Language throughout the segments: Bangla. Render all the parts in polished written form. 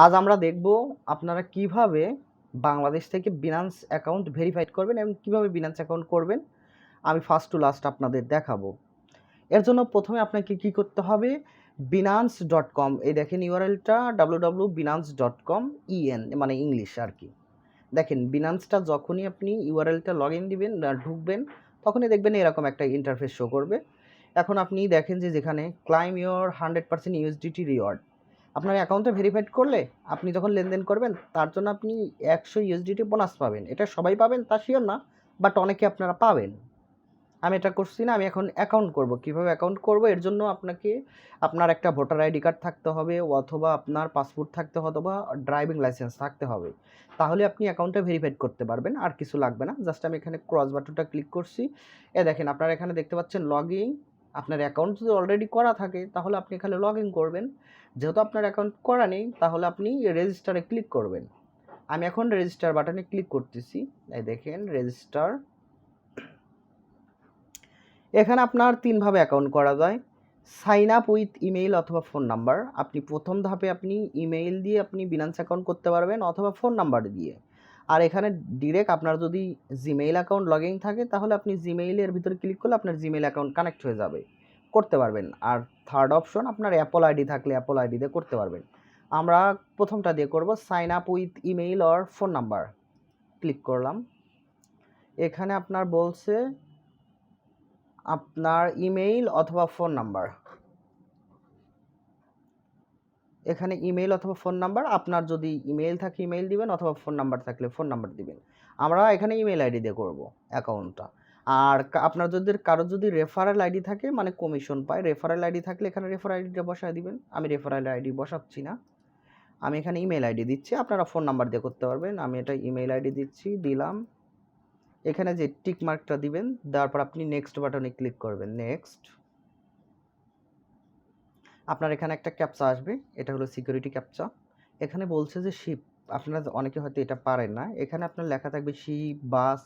আজ আমরা দেখব আপনারা কিভাবে বাংলাদেশ থেকে বিনান্স অ্যাকাউন্ট ভেরিফাইড করবেন এবং কিভাবে বিনান্স অ্যাকাউন্ট করবেন আমি ফার্স্ট টু লাস্ট আপনাদের দেখাবো। এর জন্য প্রথমে আপনাকে কি করতে হবে, binance.com, এই দেখেন ইউআরএলটা www.binance.com মানে ইংলিশ আর কি। দেখেন বিনান্সটা যখনই আপনি ইউআরএলটা লগ ইন দিবেন ঢুকবেন তখনই দেখবেন এরকম একটা ইন্টারফেস শো করবে। এখন আপনি দেখেন যে যেখানে ক্লাইম ইউর 100% ইউএসডিটি রিওয়ার্ড, আপনার অ্যাকাউন্টে ভেরিফাইড করলে আপনি যখন লেনদেন করবেন তার জন্য আপনি 100 ইউএসডিটি বোনাস পাবেন। এটা সবাই পাবেন তা শিওর না, বাট অনেকে আপনারা পাবেন। আমি এটা করছি না, আমি এখন অ্যাকাউন্ট করব। কিভাবে অ্যাকাউন্ট করব এর জন্য আপনাকে আপনার একটা ভোটার আইডি কার্ড থাকতে হবে, অথবা আপনার পাসপোর্ট থাকতে হবে, অথবা ড্রাইভিং লাইসেন্স থাকতে হবে। তাহলে আপনি অ্যাকাউন্টটা ভেরিফাইড করতে পারবেন, আর কিছু লাগবে না। জাস্ট আমি এখানে ক্রস বাটনটা ক্লিক করছি। দেখেন আপনারা এখানে দেখতে পাচ্ছেন লগ ইন। আপনার অ্যাকাউন্ট যদি অলরেডি করা থাকে তাহলে আপনি এখানে লগ ইন করবেন। যেহেতু আপনার অ্যাকাউন্ট করা নেই তাহলে আপনি রেজিস্টারে ক্লিক করবেন। আমি এখন রেজিস্টার বাটনে ক্লিক করতেছি। এই দেখেন রেজিস্টার। এখানে আপনার তিনভাবে অ্যাকাউন্ট করা যায়। সাইন আপ উইথ ইমেইল অথবা ফোন নাম্বার। আপনি প্রথম ধাপে আপনি ইমেইল দিয়ে আপনি বিনান্স অ্যাকাউন্ট করতে পারবেন অথবা ফোন নাম্বার দিয়ে। আর এখানে ডিরেক্ট আপনার যদি জিমেইল অ্যাকাউন্ট লগ ইন থাকে তাহলে আপনি জিমেইলের ভিতরে ক্লিক করলে আপনার জিমেইল অ্যাকাউন্ট কানেক্ট হয়ে যাবে, করতে পারবেন। আর থার্ড অপশন আপনার অ্যাপল আইডি থাকলে অ্যাপল আইডি দিয়ে করতে পারবেন। আমরা প্রথমটা দিয়ে করব, sign up with email or phone number. Click করলাম। এখানে আপনার বলছে আপনার ইমেইল অথবা ফোন নাম্বার। এখানে ইমেইল অথবা ফোন নাম্বার, আপনার যদি ইমেইল থাকে ইমেইল দিবেন অথবা ফোন নাম্বার থাকলে ফোন নাম্বার দিবেন। আমরা এখানে ইমেইল আইডি দিয়ে করব অ্যাকাউন্টটা। আর আপনার যদি কারো যদি রেফারেল আইডি থাকে, মানে কমিশন পায়, রেফারেল আইডি থাকলে এখানে রেফারেল আইডিটা বসায় দিবেন। আমি রেফারেল আইডি বসাচ্ছি না, আমি এখানে ইমেইল আইডি দিচ্ছি। আপনারা ফোন নাম্বার দিয়ে করতে পারবেন। আমি এটা ইমেইল আইডি দিচ্ছি, দিলাম। এখানে যে টিক মার্কটা দিবেন, দেওয়ার পর আপনি নেক্সট বাটনে ক্লিক করবেন। নেক্সট। আপনার এখানে একটা ক্যাপচা আসবে, এটা হলো সিকিউরিটি ক্যাপচা। এখানে বলছে যে শিপ, আপনারা অনেকে হয়তো এটা পারেন না। এখানে আপনার লেখা থাকবে শিপ, বাস,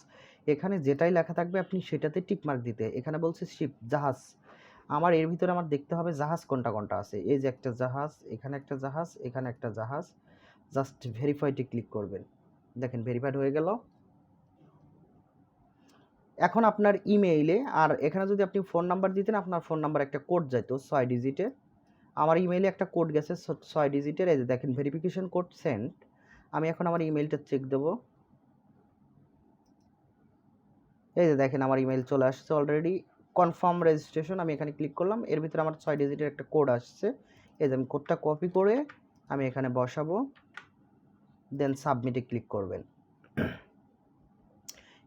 এখানে যেটাই লেখা থাকবে আপনি সেটাতে টিক মার্ক দিতে। এখানে বলছে শিপ, জাহাজ। আমার এর ভিতরে আমার দেখতে হবে জাহাজ কোনটা কোনটা আছে। এই যে একটা জাহাজ, এখানে একটা জাহাজ, এখানে একটা জাহাজ। জাস্ট ভেরিফাইডে ক্লিক করবেন। দেখেন ভেরিফাইড হয়ে গেল। এখন আপনার ইমেইলে, আর এখানে যদি আপনি ফোন নাম্বার দিতেন আপনার ফোন নাম্বার একটা কোড যাইতো 6 ডিজিটে। আমার ইমেইলে একটা কোড গেছে 6 ডিজিটের। এই যে দেখেন ভেরিফিকেশন কোড সেন্ট। আমি এখন আমার ইমেইলটা চেক দেব। এই যে দেখেন আমার ইমেইল চলে আসছে অলরেডি। কনফার্ম রেজিস্ট্রেশন, আমি এখানে ক্লিক করলাম। এর ভিতরে আমার 6 ডিজিটের একটা কোড আসছে। এই যে আমি কোডটা কপি করে আমি এখানে বসাবো, দেন সাবমিটে ক্লিক করবেন।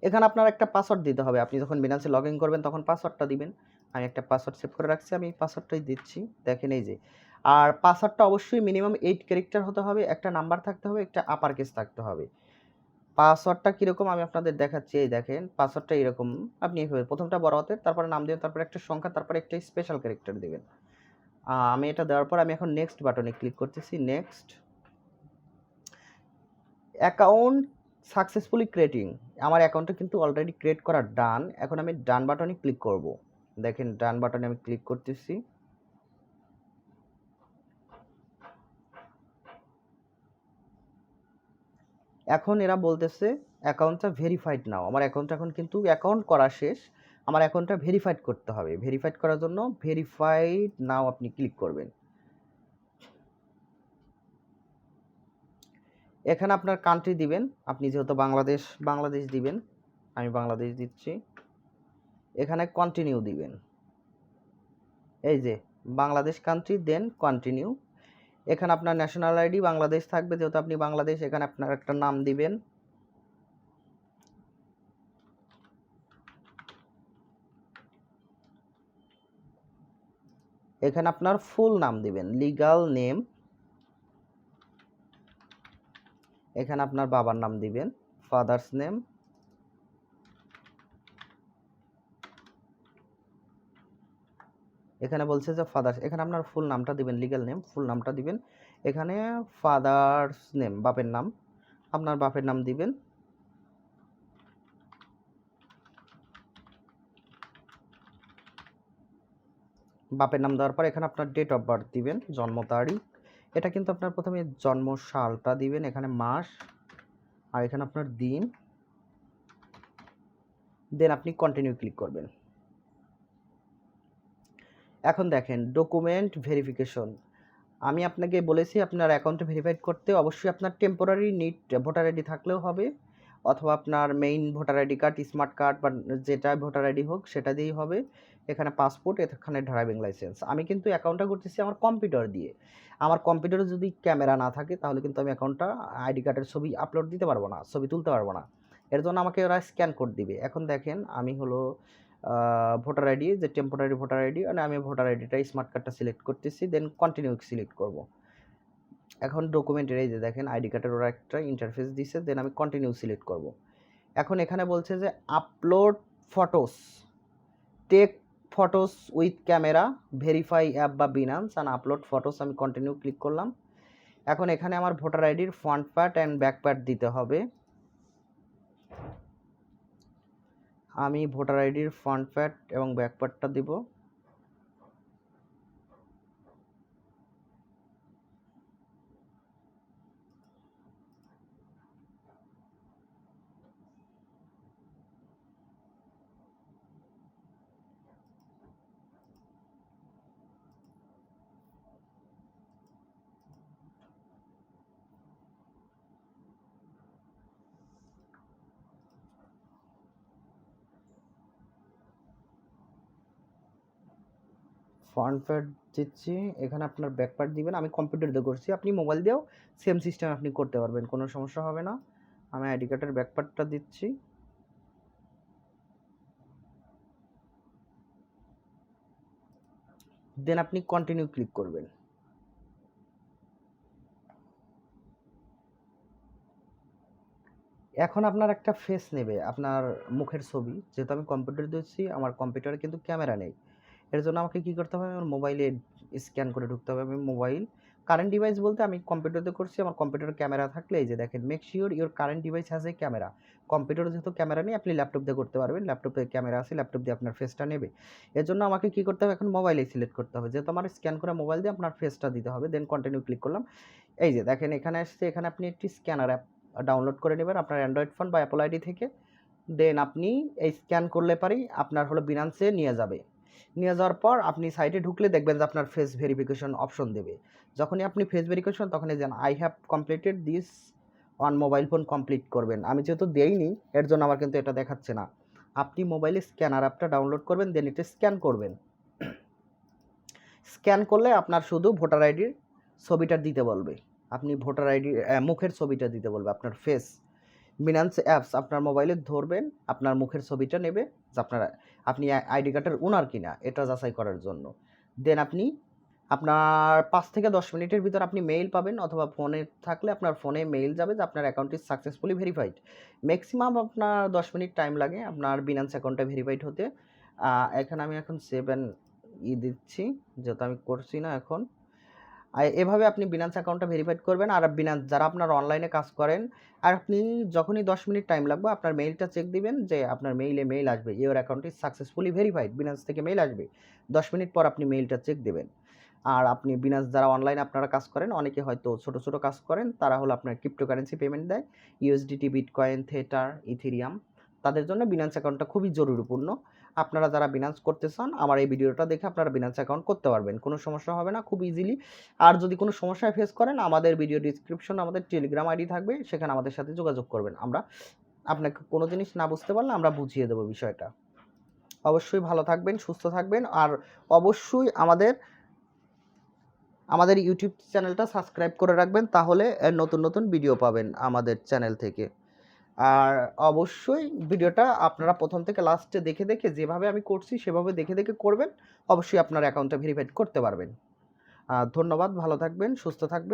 এখানে আপনার একটা পাসওয়ার্ড দিতে হবে। আপনি যখন বিনান্সে লগ ইন করবেন তখন পাসওয়ার্ডটা দিবেন। আমি একটা পাসওয়ার্ড সেভ করে রাখছি, আমি পাসওয়ার্ডটাই দিচ্ছি। দেখেন এই যে, আর পাসওয়ার্ডটা অবশ্যই মিনিমাম 8 ক্যারেক্টার হতে হবে, একটা নাম্বার থাকতে হবে, একটা আপার কেস থাকতে হবে। পাসওয়ার্ডটা কীরকম আমি আপনাদের দেখাচ্ছি। এই দেখেন পাসওয়ার্ডটা এরকম। আপনি এইভাবে প্রথমটা বড় হাতের, তারপরে নাম দেবেন, তারপরে একটা সংখ্যা, তারপরে একটা স্পেশাল ক্যারেক্টার দেবেন। আমি এটা দেওয়ার পর আমি এখন নেক্সট বাটনে ক্লিক করতেছি। নেক্সট। Account successfully creating. আমার অ্যাকাউন্টটা কিন্তু অলরেডি ক্রিয়েট করা ডান। এখন আমি ডান বাটনে ক্লিক করব। দেখেন ডান বাটনে আমি ক্লিক করতেছি। এখন এরা বলতেছে অ্যাকাউন্টটা ভেরিফাইড নাও। আমার অ্যাকাউন্টটা এখন কিন্তু অ্যাকাউন্ট করা শেষ, আমার অ্যাকাউন্টটা ভেরিফাইড করতে হবে। ভেরিফাইড করার জন্য ভেরিফাইড নাও আপনি ক্লিক করবেন। এখানে আপনার কান্ট্রি দিবেন, আপনি যেহেতু বাংলাদেশ দিবেন, আমি বাংলাদেশ দিচ্ছি। এখানে কন্টিনিউ দিবেন। এই যে বাংলাদেশ কান্ট্রি, দেন কন্টিনিউ। এখানে আপনার ন্যাশনাল আইডি বাংলাদেশ থাকবে, যেহেতু আপনি বাংলাদেশ, এখানে আপনার একটা নাম দিবেন। এখানে আপনার ফুল নাম দিবেন, লিগ্যাল নেম। এখানে আপনার বাবার নাম দিবেন, ফাদার্স নেম। এখানে বলছে যে ফাদার্স, এখানে আপনার ফুল নামটা দিবেন, লিগ্যাল নেম ফুল নামটা দিবেন। এখানে ফাদার্স নেম, বাপের নাম, আপনার বাপের নাম দিবেন। বাপের নাম দেওয়ার পর এখানে আপনার ডেট অফ বার্থ দিবেন, জন্ম তারিখ। এটা কিন্তু আপনার প্রথমে জন্ম সালটা দিবেন, এখানে মাস, আর এখানে আপনার দিন, দেন আপনি কন্টিনিউ ক্লিক করবেন। এখন দেখেন ডকুমেন্ট ভেরিফিকেশন, আমি আপনাকে বলেছি আপনার অ্যাকাউন্টে ভেরিফাইড করতে অবশ্যই আপনার টেম্পোরারি নিট ভোটার আইডি থাকলেও হবে, অথবা আপনার main voter ID card, smart card বা যেটা ভোটার আইডি হোক সেটা দিয়েই হবে। এখানে পাসপোর্ট, এখানে ড্রাইভিং লাইসেন্স। আমি কিন্তু অ্যাকাউন্টটা করতেছি আমার কম্পিউটার দিয়ে। আমার কম্পিউটারে যদি ক্যামেরা না থাকে তাহলে কিন্তু আমি অ্যাকাউন্টটা আইডি কার্ডের ছবি আপলোড দিতে পারবো না, ছবি তুলতে পারবো না। এর জন্য আমাকে ওরা স্ক্যান কোড দিবে। এখন দেখেন আমি হলো ভোটার আইডি, যে টেম্পোরারি ভোটার আইডি, মানে আমি ভোটার আইডিটা স্মার্ট কার্ডটা সিলেক্ট করতেছি, দেন কন্টিনিউ সিলেক্ট করব। এখন ডকুমেন্টের এই যে দেখেন আইডি কার্ডের ওরা একটা ইন্টারফেস দিছে, দেন আমি কন্টিনিউ সিলেক্ট করব। এখন এখানে বলছে যে upload photos, take photos with camera, verify app বা বিনান্স অ্যান্ড আপলোড ফটোস, আমি কন্টিনিউ ক্লিক করলাম। এখন এখানে আমার ভোটার আইডির front part and back part দিতে হবে। আমি ভোটার আইডির ফ্রন্ট পার্ট এবং ব্যাক পার্টটা দিব। ফ্রন্ট পার্ট দিচ্ছি, এখানে আপনার ব্যাক পার্ট দিবেন। আমি কম্পিউটার দিয়ে করছি, আপনি মোবাইল দিয়েও সেম সিস্টেম আপনি করতে পারবেন, কোনো সমস্যা হবে না। আমি আইডি কার্ডের ব্যাক পার্টটা দিচ্ছি, দেন আপনি কন্টিনিউ ক্লিক করবেন। এখন আপনার একটা ফেস নেবে, আপনার মুখের ছবি, যেহেতু আমি কম্পিউটার দিচ্ছি, আমার কম্পিউটারে কিন্তু ক্যামেরা নেই। এর জন্য আমাকে কী করতে হবে, আমার মোবাইলে স্ক্যান করে ঢুকতে হবে। আমি মোবাইল কারেন্ট ডিভাইস বলতে আমি কম্পিউটারে করছি, আমার কম্পিউটারে ক্যামেরা থাকলে এই যে দেখেন make sure your current device has a camera. কম্পিউটারে যেহেতু ক্যামেরা নেই, আপনি ল্যাপটপ দিয়ে করতে পারবেন, ল্যাপটপে ক্যামেরা আছে, ল্যাপটপ দিয়ে আপনার ফেসটা নেবে। এর জন্য আমাকে কী করতে হবে, এখন মোবাইলে সিলেক্ট করতে হবে, যেহেতু আমার স্ক্যান করা মোবাইল দিয়ে আপনার ফেসটা দিতে হবে, দেন কন্টিনিউ ক্লিক করলাম। এই যে দেখেন এখানে আসছে, এখানে আপনি একটি স্ক্যানার অ্যাপ ডাউনলোড করে নেবেন আপনার অ্যান্ড্রয়েড ফোন বা অ্যাপল আইডি থেকে, দেন আপনি এই স্ক্যান করলে পারি আপনার হলো বিনান্সে নিয়ে যাবে। নিয়ে যাওয়ার পর আপনি সাইটে ঢুকলে দেখবেন যে আপনার ফেস ভেরিফিকেশন অপশন দেবে। যখনই আপনি ফেস ভেরিফিকেশন, তখনই যেন I have completed this on mobile phone complete করবেন। আমি যেহেতু দেইনি এর জন্য আমার কিন্তু এটা দেখাচ্ছে না। আপনি মোবাইলে স্ক্যানার অ্যাপটা ডাউনলোড করবেন, দেন এটা স্ক্যান করবেন। স্ক্যান করলে আপনার শুধু ভোটার আইডির ছবিটা দিতে বলবে, আপনি ভোটার আইডির মুখের ছবিটা দিতে বলবে, আপনার ফেস। বিনান্স অ্যাপস আপনার মোবাইলে ধরবেন, আপনার মুখের ছবিটা নেবে যে আপনি আইডি কার্ডের ওনার কিনা এটা যাচাই করার জন্য। দেন আপনি আপনার 5 থেকে 10 মিনিটের ভিতর আপনি মেইল পাবেন, অথবা ফোনে থাকলে আপনার ফোনে মেইল যাবে যে আপনার account is successfully verified. Maximum আপনার 10 মিনিট টাইম লাগে আপনার বিনান্স অ্যাকাউন্টটা ভেরিফাইড হতে। এখানে আমি এখন সেভ অ্যান্ড দিচ্ছি, যেহেতু আমি করছি না এখন। এভাবে আপনি বিনান্স অ্যাকাউন্টটা ভেরিফাইড করবেন। আর বিনান্স যারা আপনার অনলাইনে কাজ করেন, আর আপনি যখনই 10 মিনিট টাইম লাগবে আপনার মেইলটা চেক দিবেন, যে আপনার মেইলে মেইল আসবে your account is successfully verified, Binance থেকে মেইল আসবে। 10 মিনিট পর আপনি মেইলটা চেক দেবেন। আর আপনি বিনান্স যারা অনলাইনে আপনারা কাজ করেন, অনেকে হয়তো ছোট ছোট কাজ করেন, তারা হলো আপনার ক্রিপ্টোকারেন্সি পেমেন্ট দেয়, ইউএসডিটি, বিটকয়েন, থেটার, ইথেরিয়াম, তাদের জন্য বিনান্স অ্যাকাউন্টটা খুবই জরুরিপূর্ণ। আপনারা যারা বিনান্স করতে চান, আমার এই ভিডিওটা দেখে আপনারা বিনান্স অ্যাকাউন্ট করতে পারবেন, কোনো সমস্যা হবে না, খুব ইজিলি। আর যদি কোনো সমস্যায় ফেস করেন, আমাদের ভিডিও ডিসক্রিপশনে আমাদের টেলিগ্রাম আইডি থাকবে, সেখানে আমাদের সাথে যোগাযোগ করবেন। আমরা আপনাকে কোনো জিনিস না বুঝতে পারলে আমরা বুঝিয়ে দেবো বিষয়টা। অবশ্যই ভালো থাকবেন, সুস্থ থাকবেন, আর অবশ্যই আমাদের ইউটিউব চ্যানেলটা সাবস্ক্রাইব করে রাখবেন, তাহলে নতুন নতুন ভিডিও পাবেন আমাদের চ্যানেল থেকে। আর অবশ্যই ভিডিওটা আপনারা প্রথম থেকে লাস্টে দেখে দেখে, যেভাবে আমি করছি সেভাবে দেখে দেখে করবেন, অবশ্যই আপনার অ্যাকাউন্টটা ভেরিফাইড করতে পারবেন। ধন্যবাদ, ভালো থাকবেন, সুস্থ থাকবেন।